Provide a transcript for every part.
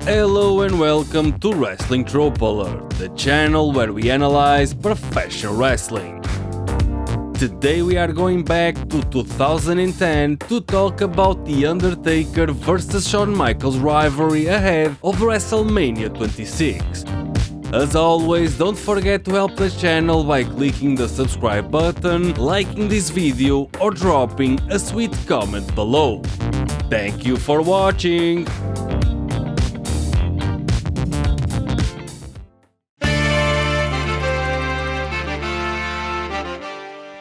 Hello and welcome to Wrestling Tropoler, the channel where we analyze professional wrestling. Today we are going back to 2010 to talk about the Undertaker vs Shawn Michaels rivalry ahead of Wrestlemania 26. As always, don't forget to help the channel by clicking the subscribe button, liking this video or dropping a sweet comment below. Thank you for watching!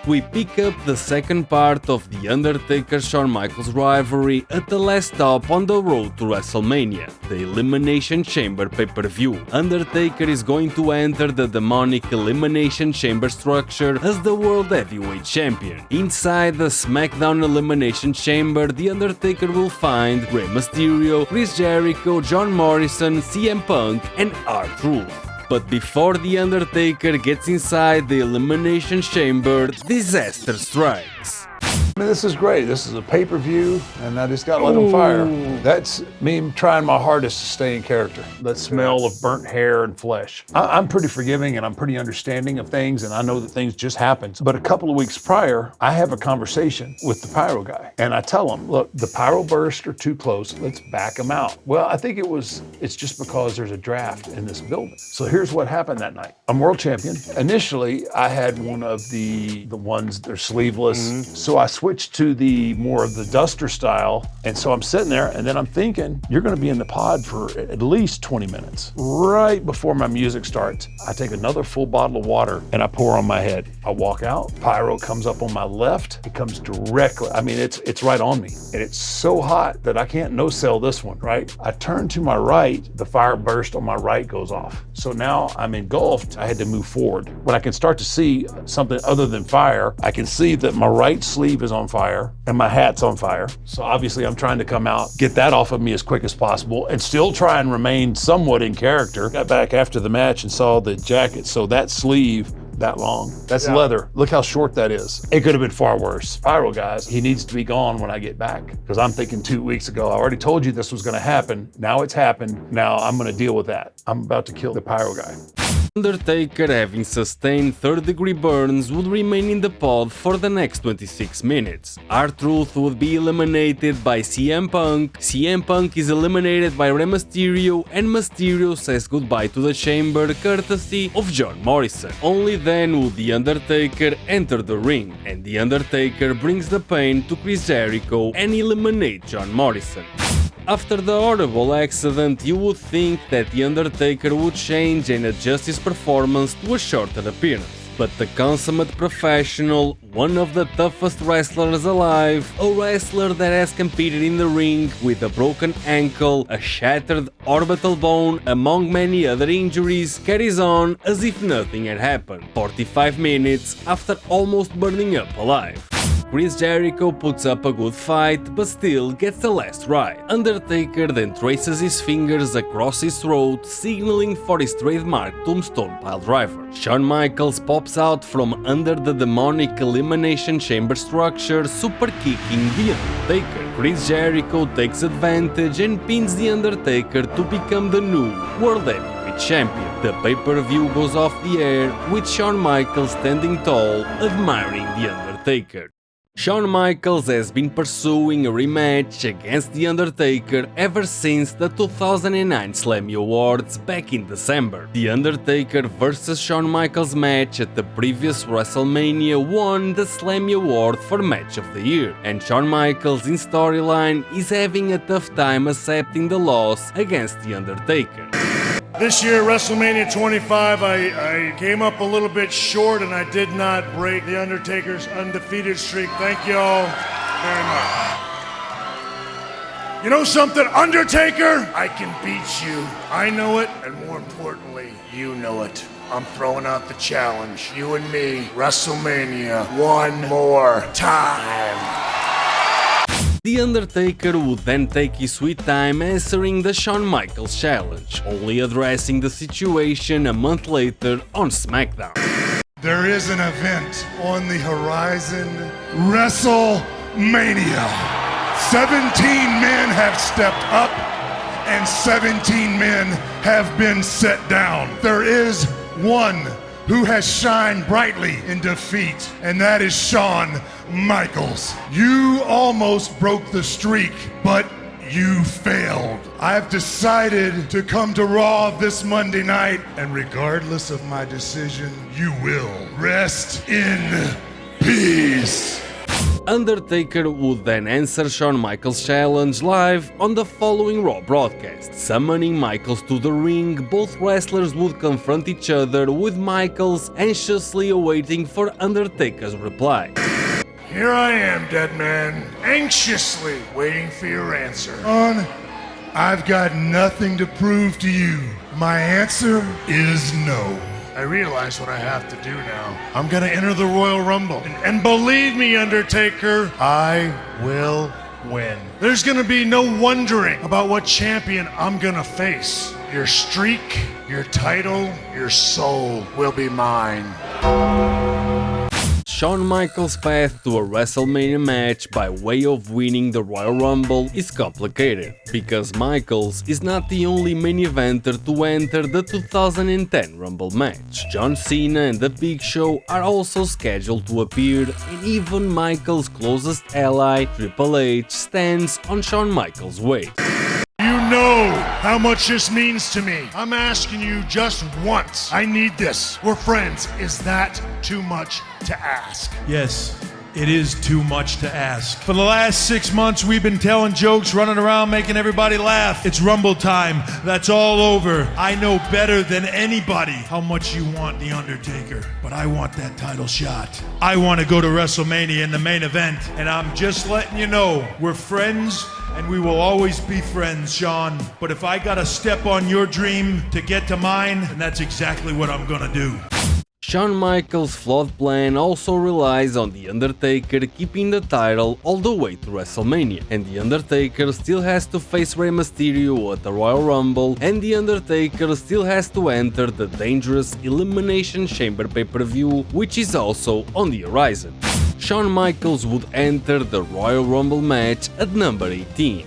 We pick up the second part of the Undertaker-Shawn Michaels rivalry at the last stop on the road to Wrestlemania, the Elimination Chamber pay-per-view. Undertaker is going to enter the demonic Elimination Chamber structure as the World Heavyweight Champion. Inside the SmackDown Elimination Chamber, the Undertaker will find Rey Mysterio, Chris Jericho, John Morrison, CM Punk and R-Truth. But before the Undertaker gets inside the Elimination Chamber, disaster strikes. I mean, this is great. This is a pay-per-view, and I just got let them fire. That's me trying my hardest to stay in character. That smell of burnt hair and flesh. I'm pretty forgiving and I'm pretty understanding of things, and I know that things just happen. But a couple of weeks prior, I have a conversation with the Pyro guy, and I tell him, look, the Pyro bursts are too close. Let's back them out. Well, I think it's just because there's a draft in this building. So here's what happened that night. I'm world champion. Initially, I had one of the ones, they're sleeveless. So I switched to the more of the duster style. And so I'm sitting there and then I'm thinking, you're gonna be in the pod for at least 20 minutes. Right before my music starts, I take another full bottle of water and I pour on my head. I walk out, Pyro comes up on my left. It comes directly, I mean, it's right on me. And it's so hot that I can't no-sell this one, right? I turn to my right, the fire burst on my right goes off. So now I'm engulfed, I had to move forward. When I can start to see something other than fire, I can see that my right sleeve is on fire and my hat's on fire. So obviously I'm trying to come out, get that off of me as quick as possible and still try and remain somewhat in character. Got back after the match and saw the jacket, so that sleeve that long. That's leather. Look how short that is. It could have been far worse. Pyro guys, he needs to be gone when I get back. Because I'm thinking 2 weeks ago, I already told you this was gonna happen. Now it's happened. Now I'm gonna deal with that. I'm about to kill the Pyro guy. Undertaker, having sustained third-degree burns, would remain in the pod for the next 26 minutes. R-Truth would be eliminated by CM Punk, CM Punk is eliminated by Rey Mysterio, and Mysterio says goodbye to the chamber courtesy of John Morrison. Only then would the Undertaker enter the ring, and the Undertaker brings the pain to Chris Jericho and eliminates John Morrison. After the horrible accident, you would think that the Undertaker would change and adjust his performance to a shorter appearance. But the consummate professional, one of the toughest wrestlers alive, a wrestler that has competed in the ring with a broken ankle, a shattered orbital bone, among many other injuries, carries on as if nothing had happened, 45 minutes after almost burning up alive. Chris Jericho puts up a good fight, but still gets the last ride. Undertaker then traces his fingers across his throat, signaling for his trademark tombstone piledriver. Shawn Michaels pops out from under the demonic Elimination Chamber structure, super kicking the Undertaker. Chris Jericho takes advantage and pins the Undertaker to become the new World Heavyweight Champion. The pay-per-view goes off the air, with Shawn Michaels standing tall, admiring the Undertaker. Shawn Michaels has been pursuing a rematch against The Undertaker ever since the 2009 Slammy Awards back in December. The Undertaker vs Shawn Michaels match at the previous Wrestlemania won the Slammy Award for Match of the Year, and Shawn Michaels in storyline is having a tough time accepting the loss against The Undertaker. This year, WrestleMania 25, I came up a little bit short and I did not break The Undertaker's undefeated streak. Thank you all very much. You know something, Undertaker? I can beat you. I know it, and more importantly, you know it. I'm throwing out the challenge. You and me, WrestleMania, one more time. The Undertaker would then take his sweet time answering the Shawn Michaels challenge, only addressing the situation a month later on SmackDown. There is an event on the horizon, WrestleMania. 17 men have stepped up and 17 men have been set down. There is one who has shined brightly in defeat, and that is Shawn Michaels. You almost broke the streak, but you failed. I've decided to come to Raw this Monday night, and regardless of my decision, you will rest in peace. Undertaker would then answer Shawn Michaels' challenge live on the following Raw broadcast. Summoning Michaels to the ring, both wrestlers would confront each other, with Michaels anxiously awaiting for Undertaker's reply. Here I am, dead man, anxiously waiting for your answer. I've got nothing to prove to you. My answer is no. I realize what I have to do now. I'm gonna enter the Royal Rumble. And believe me, Undertaker, I will win. There's gonna be no wondering about what champion I'm gonna face. Your streak, your title, your soul will be mine. Shawn Michaels' path to a Wrestlemania match by way of winning the Royal Rumble is complicated, because Michaels is not the only main eventer to enter the 2010 Rumble match. John Cena and The Big Show are also scheduled to appear, and even Michaels' closest ally, Triple H, stands on Shawn Michaels' way. You know how much this means to me. I'm asking you just once. I need this. We're friends. Is that too much to ask? Yes, it is too much to ask. For the last 6 months, we've been telling jokes, running around, making everybody laugh. It's Rumble time. That's all over. I know better than anybody how much you want The Undertaker, but I want that title shot. I want to go to WrestleMania in the main event, and I'm just letting you know, we're friends, and we will always be friends, Shawn. But if I gotta step on your dream to get to mine, then that's exactly what I'm gonna do. Shawn Michaels' flawed plan also relies on The Undertaker keeping the title all the way to WrestleMania, and The Undertaker still has to face Rey Mysterio at the Royal Rumble, and The Undertaker still has to enter the dangerous Elimination Chamber pay-per-view, which is also on the horizon. Shawn Michaels would enter the Royal Rumble match at number 18.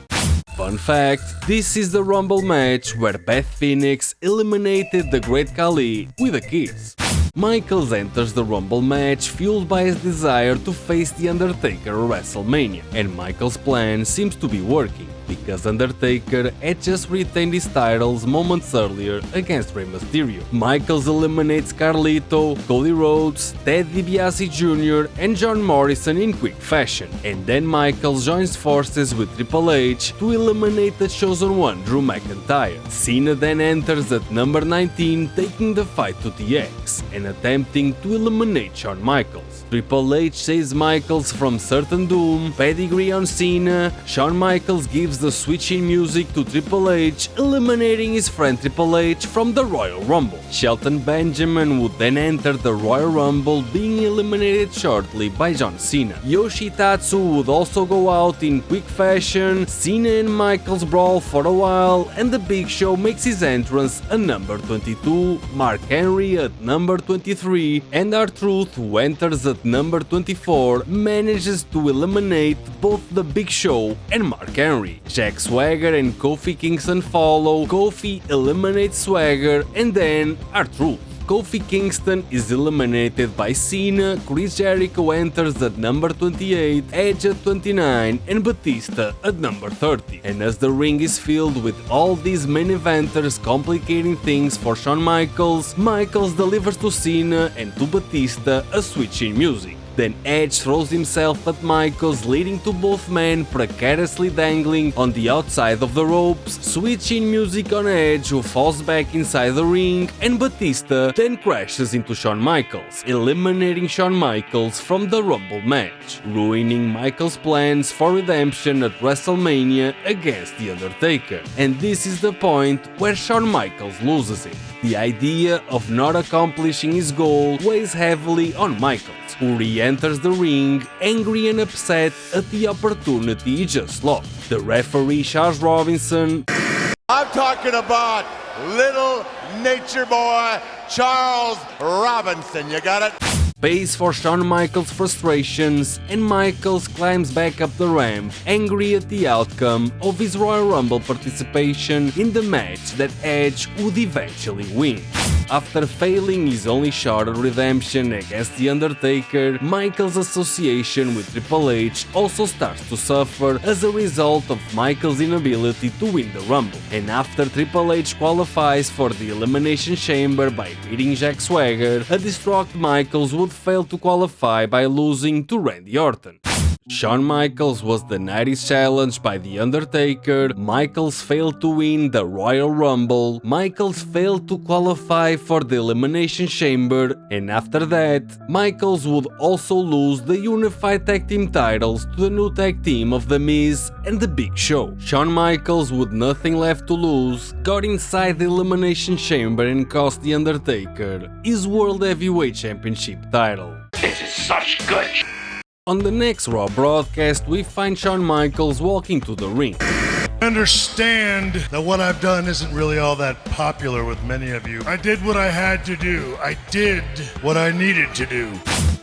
Fun fact, this is the Rumble match where Beth Phoenix eliminated the Great Khali with a kiss. Michaels enters the Rumble match fueled by his desire to face The Undertaker at WrestleMania, and Michaels' plan seems to be working, because Undertaker had just retained his titles moments earlier against Rey Mysterio. Michaels eliminates Carlito, Cody Rhodes, Ted DiBiase Jr. and John Morrison in quick fashion, and then Michaels joins forces with Triple H to eliminate the Chosen One, Drew McIntyre. Cena then enters at number 19, taking the fight to DX, and attempting to eliminate Shawn Michaels. Triple H saves Michaels from certain doom, pedigree on Cena. Shawn Michaels gives the switching music to Triple H, eliminating his friend Triple H from the Royal Rumble. Shelton Benjamin would then enter the Royal Rumble, being eliminated shortly by John Cena. Yoshitatsu would also go out in quick fashion. Cena and Michaels brawl for a while, and The Big Show makes his entrance at number 22, Mark Henry at number 23, and R-Truth, who enters at number 24, manages to eliminate both The Big Show and Mark Henry. Jack Swagger and Kofi Kingston follow. Kofi eliminates Swagger, and then R-Truth. Kofi Kingston is eliminated by Cena, Chris Jericho enters at number 28, Edge at 29, and Batista at number 30. And as the ring is filled with all these main eventers complicating things for Shawn Michaels, Michaels delivers to Cena and to Batista a switching music. Then Edge throws himself at Michaels, leading to both men precariously dangling on the outside of the ropes, switching music on Edge, who falls back inside the ring, and Batista then crashes into Shawn Michaels, eliminating Shawn Michaels from the Rumble match, ruining Michaels' plans for redemption at WrestleMania against The Undertaker. And this is the point where Shawn Michaels loses it. The idea of not accomplishing his goal weighs heavily on Michaels, who re-enters the ring, angry and upset at the opportunity he just lost. The referee Charles Robinson, I'm talking about little nature boy Charles Robinson, you got it? pays for Shawn Michaels' frustrations, and Michaels climbs back up the ramp, angry at the outcome of his Royal Rumble participation in the match that Edge would eventually win. After failing his only shot at redemption against The Undertaker, Michaels' association with Triple H also starts to suffer as a result of Michaels' inability to win the Rumble, and after Triple H qualifies for the Elimination Chamber by beating Jack Swagger, a distraught Michaels would fail to qualify by losing to Randy Orton. Shawn Michaels was denied his challenge by The Undertaker, Michaels failed to win the Royal Rumble, Michaels failed to qualify for the Elimination Chamber, and after that, Michaels would also lose the Unified Tag Team titles to the new tag team of The Miz and The Big Show. Shawn Michaels, with nothing left to lose, got inside the Elimination Chamber and cost The Undertaker his World Heavyweight Championship title. This is such good. On the next Raw broadcast, we find Shawn Michaels walking to the ring. Understand that what I've done isn't really all that popular with many of you. I did what I had to do. I did what I needed to do.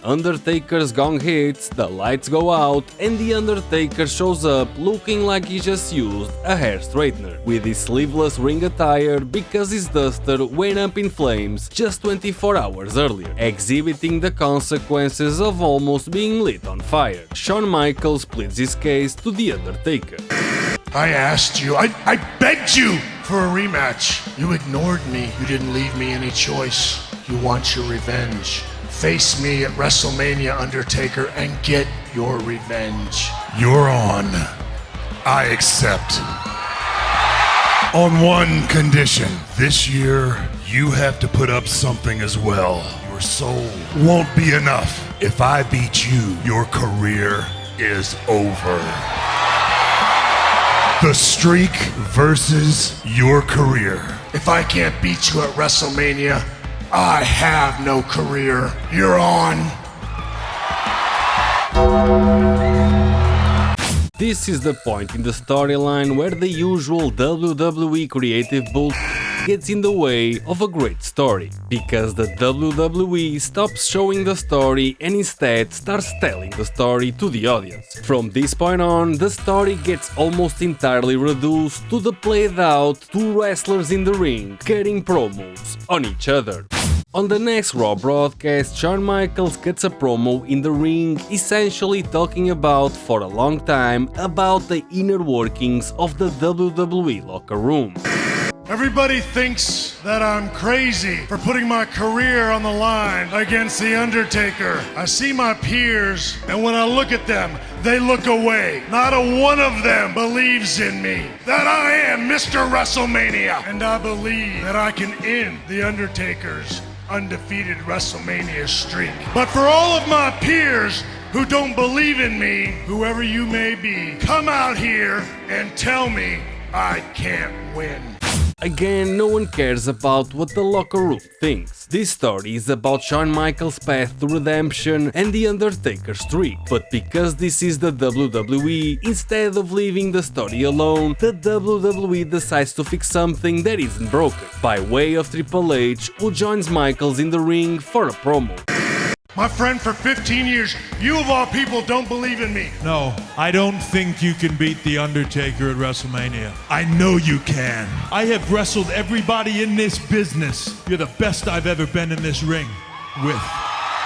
Undertaker's gong hits, the lights go out, and The Undertaker shows up looking like he just used a hair straightener, with his sleeveless ring attire because his duster went up in flames just 24 hours earlier, exhibiting the consequences of almost being lit on fire. Shawn Michaels pleads his case to The Undertaker. I asked you, I begged you for a rematch. You ignored me. You didn't leave me any choice. You want your revenge. Face me at Wrestlemania, Undertaker, and get your revenge. You're on. I accept. On one condition. This year, you have to put up something as well. Your soul won't be enough. If I beat you, your career is over. The streak versus your career. If I can't beat you at Wrestlemania, I have no career. You're on. This is the point in the storyline where the usual WWE creative bull gets in the way of a great story, because the WWE stops showing the story and instead starts telling the story to the audience. From this point on, the story gets almost entirely reduced to the played out two wrestlers in the ring cutting promos on each other. On the next Raw broadcast, Shawn Michaels cuts a promo in the ring, essentially talking about for a long time about the inner workings of the WWE locker room. Everybody thinks that I'm crazy for putting my career on the line against The Undertaker. I see my peers, and when I look at them, they look away. Not a one of them believes in me, that I am Mr. WrestleMania. And I believe that I can end The Undertaker's undefeated WrestleMania streak. But for all of my peers who don't believe in me, whoever you may be, come out here and tell me I can't win. Again, no one cares about what the locker room thinks. This story is about Shawn Michaels' path to redemption and The Undertaker's streak. But because this is the WWE, instead of leaving the story alone, the WWE decides to fix something that isn't broken, by way of Triple H, who joins Michaels in the ring for a promo. My friend, for 15 years, you of all people don't believe in me. No, I don't think you can beat The Undertaker at WrestleMania. I know you can. I have wrestled everybody in this business. You're the best I've ever been in this ring with.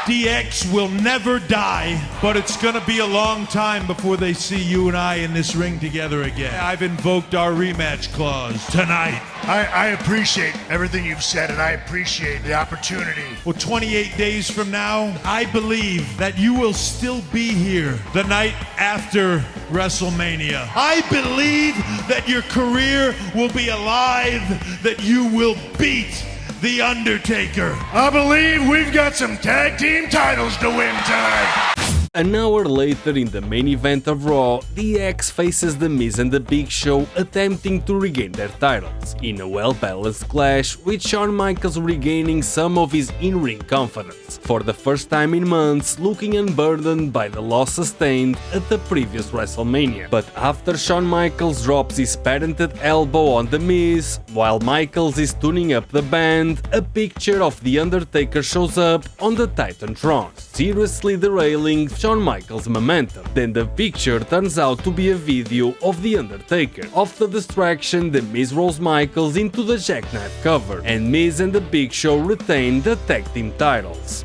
DX will never die, but it's gonna be a long time before they see you and I in this ring together again. I've invoked our rematch clause tonight. I appreciate everything you've said, and I appreciate the opportunity. Well, 28 days from now, I believe that you will still be here the night after WrestleMania. I believe that your career will be alive, that you will beat The Undertaker. I believe we've got some tag team titles to win tonight. An hour later in the main event of Raw, The X faces The Miz and The Big Show attempting to regain their titles, in a well-balanced clash with Shawn Michaels regaining some of his in-ring confidence, for the first time in months looking unburdened by the loss sustained at the previous Wrestlemania. But after Shawn Michaels drops his patented elbow on The Miz, while Michaels is tuning up the band, a picture of The Undertaker shows up on the Titantron, seriously derailing Shawn Michaels' momentum. Then the picture turns out to be a video of The Undertaker. Off the distraction, The Miz rolls Michaels into the jackknife cover, and Miz and The Big Show retain the tag team titles.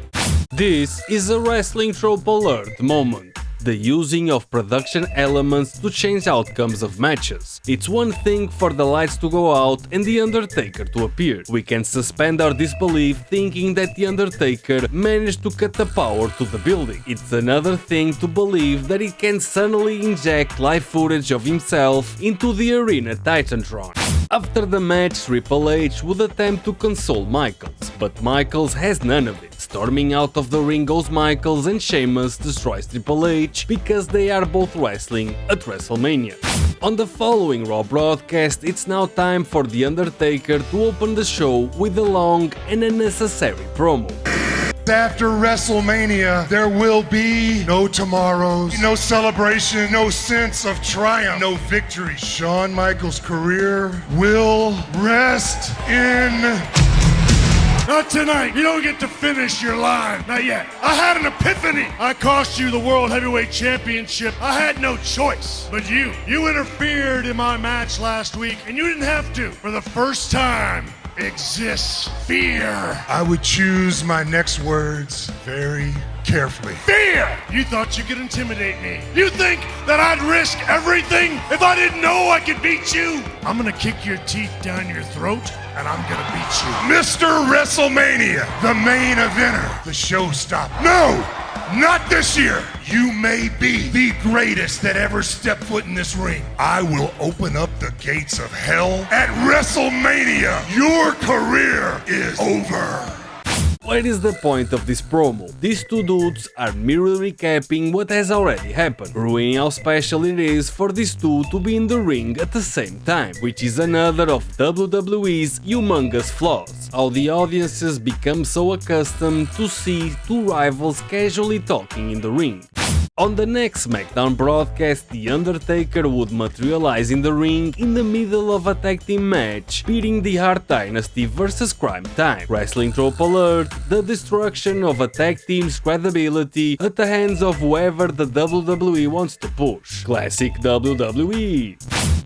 This is a wrestling trope alert moment. The using of production elements to change outcomes of matches. It's one thing for the lights to go out and The Undertaker to appear. We can suspend our disbelief thinking that The Undertaker managed to cut the power to the building. It's another thing to believe that he can suddenly inject live footage of himself into the arena Titantron. After the match, Triple H would attempt to console Michaels, but Michaels has none of it. Storming out of the ring goes Michaels, and Sheamus destroys Triple H because they are both wrestling at WrestleMania. On the following Raw broadcast, it's now time for The Undertaker to open the show with a long and unnecessary promo. After WrestleMania, there will be no tomorrows, no celebration, no sense of triumph, no victory. Shawn Michaels' career will rest in... Not tonight. You don't get to finish your line. Not yet. I had an epiphany. I cost you the World Heavyweight Championship. I had no choice. But you interfered in my match last week, and you didn't have to. For the first time exists fear. I would choose my next words very carefully. Fear! You thought you could intimidate me. You think that I'd risk everything if I didn't know I could beat you? I'm gonna kick your teeth down your throat, and I'm gonna beat you. Mr. WrestleMania, the main eventer, the showstopper. No! Not this year! You may be the greatest that ever stepped foot in this ring. I will open up the gates of hell at WrestleMania. Your career is over. What is the point of this promo? These two dudes are merely recapping what has already happened, proving how special it is for these two to be in the ring at the same time, which is another of WWE's humongous flaws, how the audiences become so accustomed to see two rivals casually talking in the ring. On the next SmackDown broadcast, The Undertaker would materialize in the ring in the middle of a tag team match, pitting the Hart Dynasty vs Crime Time. Wrestling trope alert, the destruction of a tag team's credibility at the hands of whoever the WWE wants to push. Classic WWE.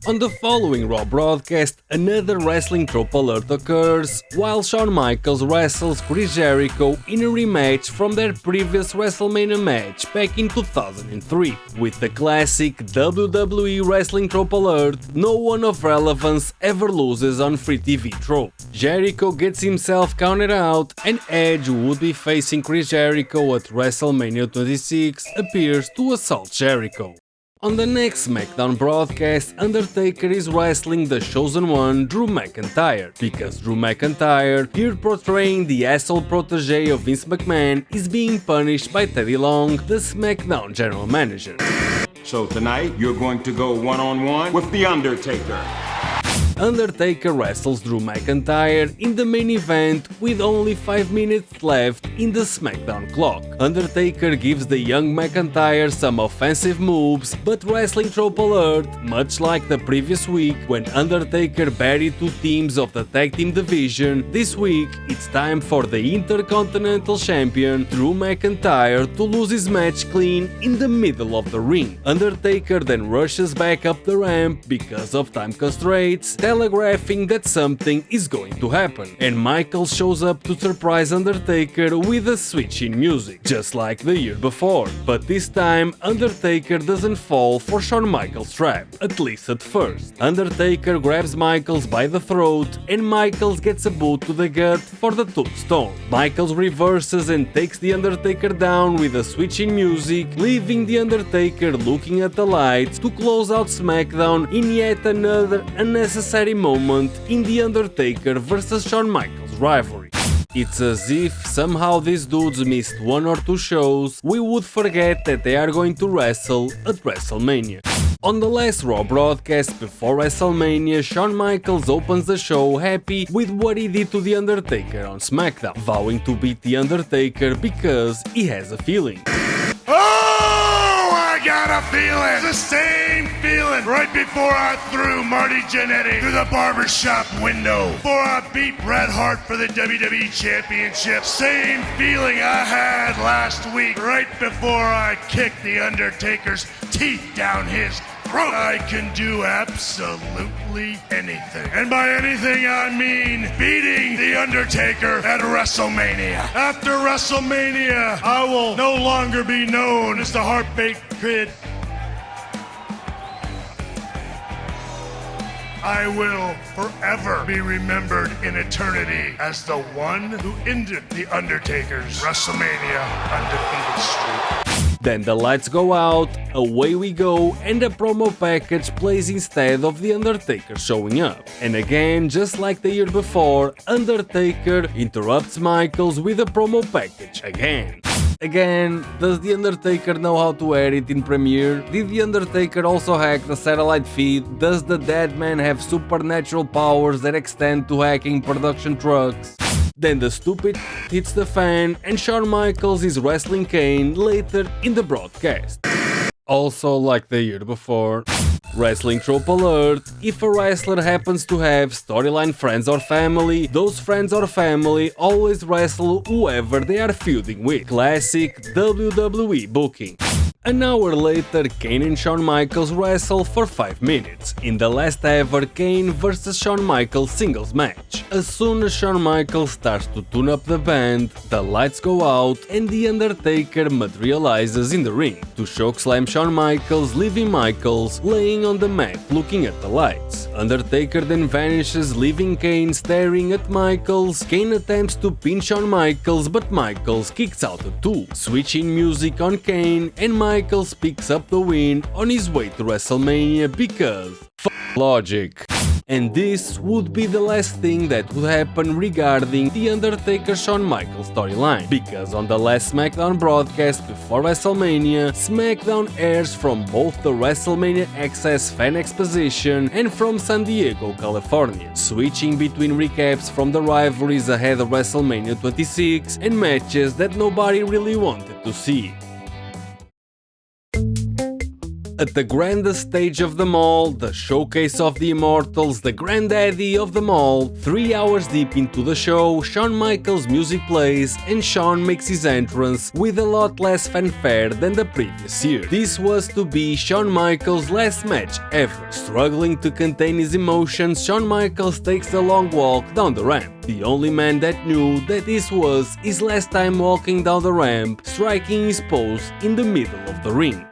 On the following Raw broadcast, another wrestling trope alert occurs while Shawn Michaels wrestles Chris Jericho in a rematch from their previous WrestleMania match back in 2003. With the classic WWE wrestling trope alert, no one of relevance ever loses on free TV trope. Jericho gets himself counted out, and Edge, who would be facing Chris Jericho at WrestleMania 26, appears to assault Jericho. On the next SmackDown broadcast, Undertaker is wrestling the Chosen One, Drew McIntyre, because Drew McIntyre, here portraying the asshole protege of Vince McMahon, is being punished by Teddy Long, the SmackDown general manager. So tonight, you're going to go one-on-one with The Undertaker. Undertaker wrestles Drew McIntyre in the main event with only 5 minutes left in the SmackDown clock. Undertaker gives the young McIntyre some offensive moves, but wrestling trope alert, much like the previous week when Undertaker buried two teams of the tag team division, this week it's time for the Intercontinental Champion Drew McIntyre to lose his match clean in the middle of the ring. Undertaker then rushes back up the ramp because of time constraints, telegraphing that something is going to happen, and Michaels shows up to surprise Undertaker with a switch in music, just like the year before. But this time, Undertaker doesn't fall for Shawn Michaels' trap, at least at first. Undertaker grabs Michaels by the throat, and Michaels gets a boot to the gut for the tombstone. Michaels reverses and takes the Undertaker down with a switch in music, leaving the Undertaker looking at the lights to close out SmackDown in yet another unnecessary moment in the Undertaker vs Shawn Michaels rivalry. It's as if somehow these dudes missed 1 or 2 shows, we would forget that they are going to wrestle at WrestleMania. On the last Raw broadcast before WrestleMania, Shawn Michaels opens the show happy with what he did to The Undertaker on SmackDown, vowing to beat The Undertaker because he has a feeling. Oh, I got a feeling. The same feeling right before I threw Marty Jannetty through the barbershop window. Before I beat Bret Hart for the WWE Championship. Same feeling I had last week right before I kicked The Undertaker's teeth down his throat. I can do absolutely anything. And by anything, I mean beating The Undertaker at WrestleMania. After WrestleMania, I will no longer be known as the Heartbreak Kid. I will forever be remembered in eternity as the one who ended The Undertaker's WrestleMania undefeated streak. Then the lights go out, away we go, and a promo package plays instead of The Undertaker showing up. And again, just like the year before, Undertaker interrupts Michaels with a promo package again. Again, does The Undertaker know how to edit in Premiere? Did The Undertaker also hack the satellite feed? Does the dead man have supernatural powers that extend to hacking production trucks? Then the stupid hits the fan and Shawn Michaels is wrestling Kane later in the broadcast. Also like the year before. Wrestling trope alert: if a wrestler happens to have storyline friends or family, those friends or family always wrestle whoever they are feuding with. Classic WWE booking. An hour later, Kane and Shawn Michaels wrestle for 5 minutes, in the last ever Kane vs Shawn Michaels singles match. As soon as Shawn Michaels starts to tune up the band, the lights go out and The Undertaker materializes in the ring to chokeslam Shawn Michaels, leaving Michaels laying on the mat looking at the lights. Undertaker then vanishes, leaving Kane staring at Michaels. Kane attempts to pin Shawn Michaels, but Michaels kicks out at 2, switching music on Kane, and Michaels picks up the win on his way to WrestleMania because logic. And this would be the last thing that would happen regarding the Undertaker-Shawn Michaels storyline, because on the last SmackDown broadcast before WrestleMania, SmackDown airs from both the WrestleMania Access fan exposition and from San Diego, California, switching between recaps from the rivalries ahead of WrestleMania 26 and matches that nobody really wanted to see. At the grandest stage of them all, the showcase of the Immortals, the granddaddy of them all, 3 hours deep into the show, Shawn Michaels' music plays and Shawn makes his entrance with a lot less fanfare than the previous year. This was to be Shawn Michaels' last match ever. Struggling to contain his emotions, Shawn Michaels takes a long walk down the ramp. The only man that knew that this was his last time walking down the ramp, striking his pose in the middle of the ring.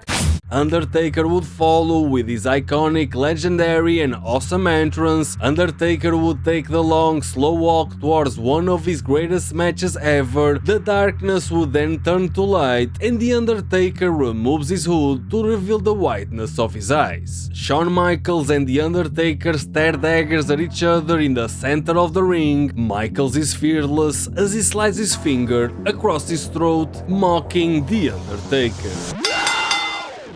Undertaker would follow with his iconic, legendary and awesome entrance. Undertaker would take the long, slow walk towards one of his greatest matches ever. The darkness would then turn to light and The Undertaker removes his hood to reveal the whiteness of his eyes. Shawn Michaels and The Undertaker stare daggers at each other in the center of the ring. Michaels is fearless as he slides his finger across his throat, mocking The Undertaker.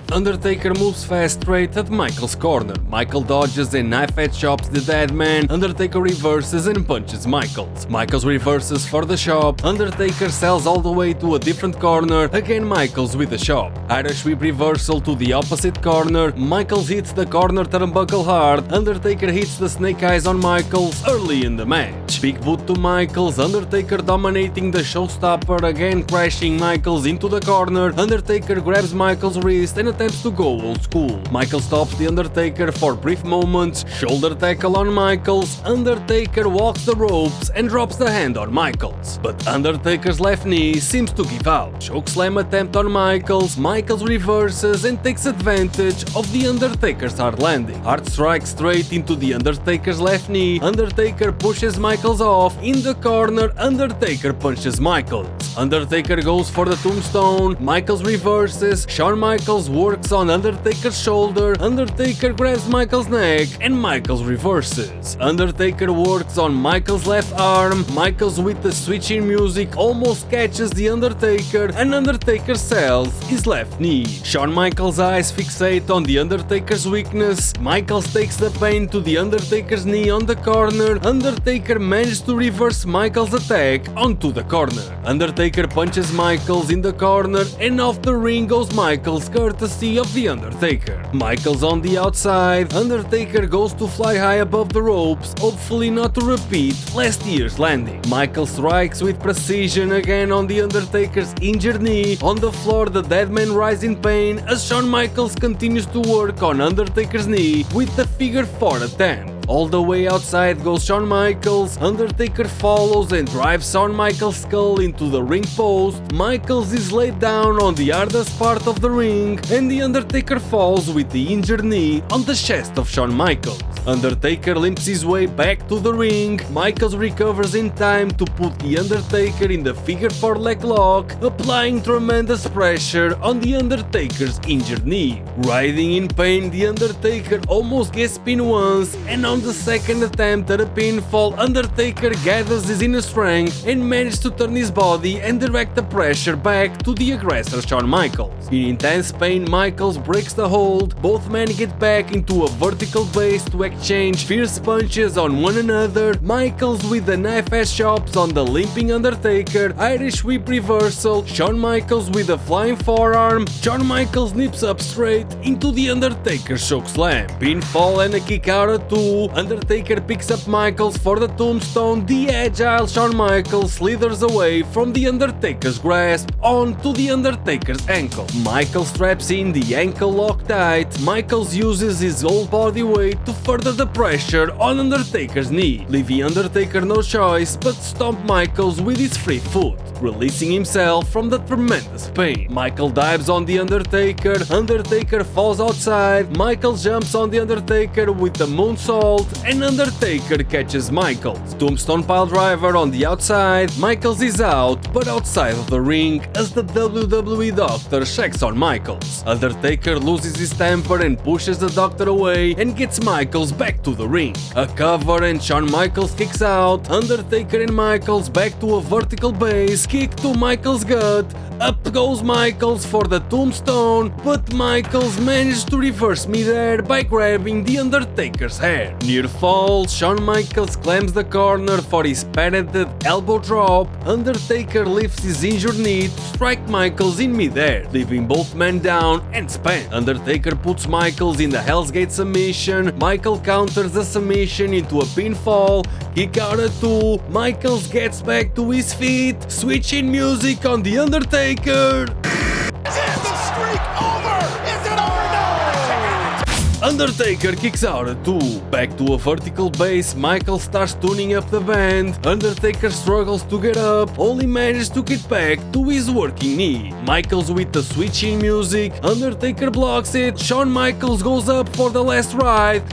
Undertaker moves fast straight at Michaels' corner. Michael dodges and knife-edge chops the dead man. Undertaker reverses and punches Michaels. Michaels reverses for the chop. Undertaker sells all the way to a different corner. Again Michaels with the chop. Irish whip reversal to the opposite corner. Michaels hits the corner turnbuckle hard. Undertaker hits the snake eyes on Michaels early in the match. Big boot to Michaels. Undertaker dominating the showstopper, again crashing Michaels into the corner. Undertaker grabs Michaels' wrist and attempts to go old school. Michaels stops The Undertaker for brief moments, shoulder tackle on Michaels. Undertaker walks the ropes and drops the hand on Michaels. But Undertaker's left knee seems to give out. Chokeslam attempt on Michaels. Michaels reverses and takes advantage of The Undertaker's hard landing. Hard strike straight into The Undertaker's left knee. Undertaker pushes Michaels off. In the corner, Undertaker punches Michaels. Undertaker goes for the tombstone. Michaels reverses. Shawn Michaels works on Undertaker's shoulder, Undertaker grabs Michaels' neck, and Michaels reverses. Undertaker works on Michaels' left arm, Michaels with the switching music almost catches the Undertaker, and Undertaker sells his left knee. Shawn Michaels' eyes fixate on the Undertaker's weakness, Michaels takes the pain to the Undertaker's knee on the corner, Undertaker manages to reverse Michaels' attack onto the corner. Undertaker punches Michaels in the corner, and off the ring goes Michaels courtesy of the Undertaker. Michaels on the outside, Undertaker goes to fly high above the ropes, hopefully not to repeat last year's landing. Michaels strikes with precision again on the Undertaker's injured knee. On the floor, the dead man rises in pain as Shawn Michaels continues to work on Undertaker's knee with the figure 4 attempt. All the way outside goes Shawn Michaels, Undertaker follows and drives Shawn Michaels' skull into the ring post. Michaels is laid down on the hardest part of the ring, and the Undertaker falls with the injured knee on the chest of Shawn Michaels. Undertaker limps his way back to the ring, Michaels recovers in time to put the Undertaker in the figure 4 leg lock, applying tremendous pressure on the Undertaker's injured knee. Writhing in pain, the Undertaker almost gets pinned once, and on the second attempt at a pinfall, Undertaker gathers his inner strength and manages to turn his body and direct the pressure back to the aggressor Shawn Michaels. In intense pain, Michaels breaks the hold, both men get back into a vertical base to exchange fierce punches on one another, Michaels with the knife-edge chops on the limping Undertaker, Irish whip reversal, Shawn Michaels with a flying forearm, Shawn Michaels nips up straight into the Undertaker chokeslam, pinfall and a kick out at 2, Undertaker picks up Michaels for the tombstone, the agile Shawn Michaels slithers away from the Undertaker's grasp onto the Undertaker's ankle. Michaels straps in the ankle lock tight, Michaels uses his whole body weight to further the pressure on Undertaker's knee, leaving Undertaker no choice but stomp Michaels with his free foot, releasing himself from the tremendous pain. Michael dives on the Undertaker, Undertaker falls outside, Michael jumps on the Undertaker with the moonsault, and Undertaker catches Michaels. Tombstone piledriver on the outside, Michaels is out, but outside of the ring as the WWE doctor checks on Michaels. Undertaker loses his temper and pushes the doctor away and gets Michaels back to the ring. A cover and Shawn Michaels kicks out, Undertaker and Michaels back to a vertical base, kick to Michaels' gut, up goes Michaels for the tombstone, but Michaels manages to reverse midair by grabbing the Undertaker's hair. Near fall, Shawn Michaels claims the corner for his patented elbow drop, Undertaker lifts his injured knee to strike Michaels in midair, leaving both men down and spent. Undertaker puts Michaels in the Hell's Gate submission, Michael counters the submission into a pinfall, kick out at 2, Michaels gets back to his feet, switching music on the Undertaker. Is the streak over? Is it over now? Undertaker kicks out at 2. Back to a vertical base, Michael starts tuning up the band. Undertaker struggles to get up, only manages to get back to his working knee. Michaels with the switching music, Undertaker blocks it, Shawn Michaels goes up for the last ride.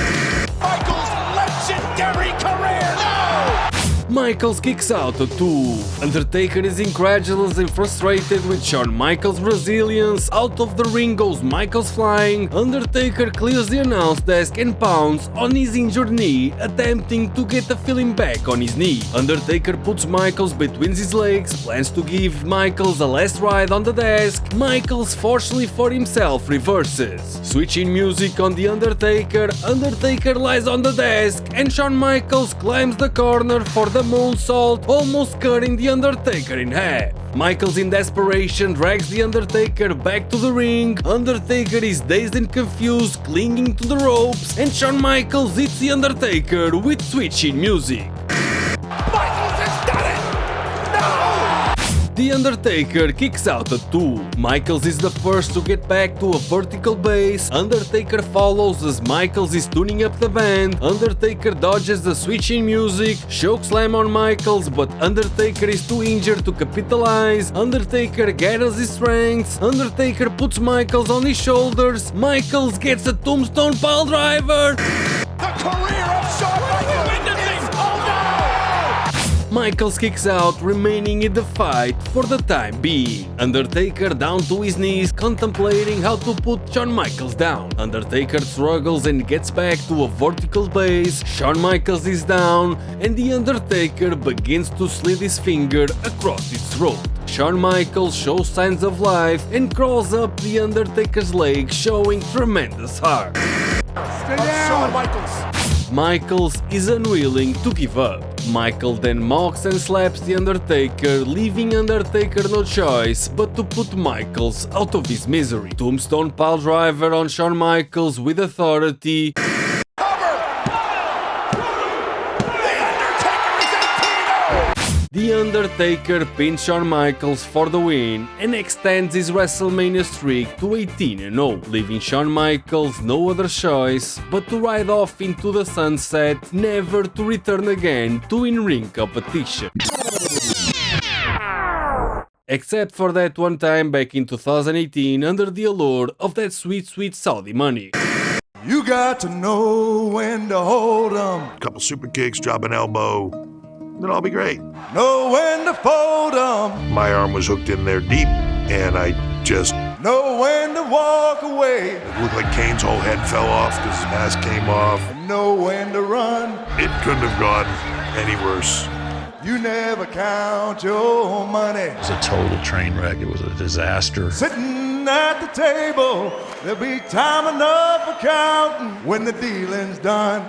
Michaels' legendary career! Michaels kicks out at 2. Undertaker is incredulous and frustrated with Shawn Michaels' resilience. Out of the ring goes Michaels flying. Undertaker clears the announce desk and pounds on his injured knee, attempting to get the feeling back on his knee. Undertaker puts Michaels between his legs, plans to give Michaels a last ride on the desk. Michaels, fortunately for himself, reverses. Switching music on the Undertaker, Undertaker lies on the desk and Shawn Michaels climbs the corner for the moonsault, almost cutting the Undertaker in half. Michaels in desperation drags the Undertaker back to the ring. Undertaker is dazed and confused, clinging to the ropes, and Shawn Michaels hits the Undertaker with switching music. Michaels has done it! No! The Undertaker kicks out at 2. Michaels is the first to get back to a vertical base. Undertaker follows as Michaels is tuning up the band. Undertaker dodges the switching music, chokeslam on Michaels, but Undertaker is too injured to capitalize. Undertaker gathers his strength. Undertaker puts Michaels on his shoulders. Michaels gets a tombstone piledriver. The career of Shawn Michaels is over! Michaels kicks out, remaining in the fight for the time being. Undertaker down to his knees, contemplating how to put Shawn Michaels down. Undertaker struggles and gets back to a vertical base. Shawn Michaels is down, and the Undertaker begins to slid his finger across his throat. Shawn Michaels shows signs of life and crawls up the Undertaker's leg, showing tremendous heart. Stay down, Shawn Michaels. Michaels is unwilling to give up. Michael then mocks and slaps the Undertaker, leaving Undertaker no choice but to put Michaels out of his misery. Tombstone piledriver on Shawn Michaels with authority. The Undertaker pins Shawn Michaels for the win and extends his Wrestlemania streak to 18-0, leaving Shawn Michaels no other choice but to ride off into the sunset, never to return again to in-ring competition. Except for that one time back in 2018 under the allure of that sweet Saudi money. You got to know when to hold 'em. Couple super kicks, drop an elbow, then I'll be great. Know when to fold 'em. My arm was hooked in there deep, and I just... Know when to walk away. It looked like Kane's whole head fell off because his mask came off. Know when to run. It couldn't have gone any worse. You never count your money. It was a total train wreck. It was a disaster. Sitting at the table, there'll be time enough for counting when the dealing's done.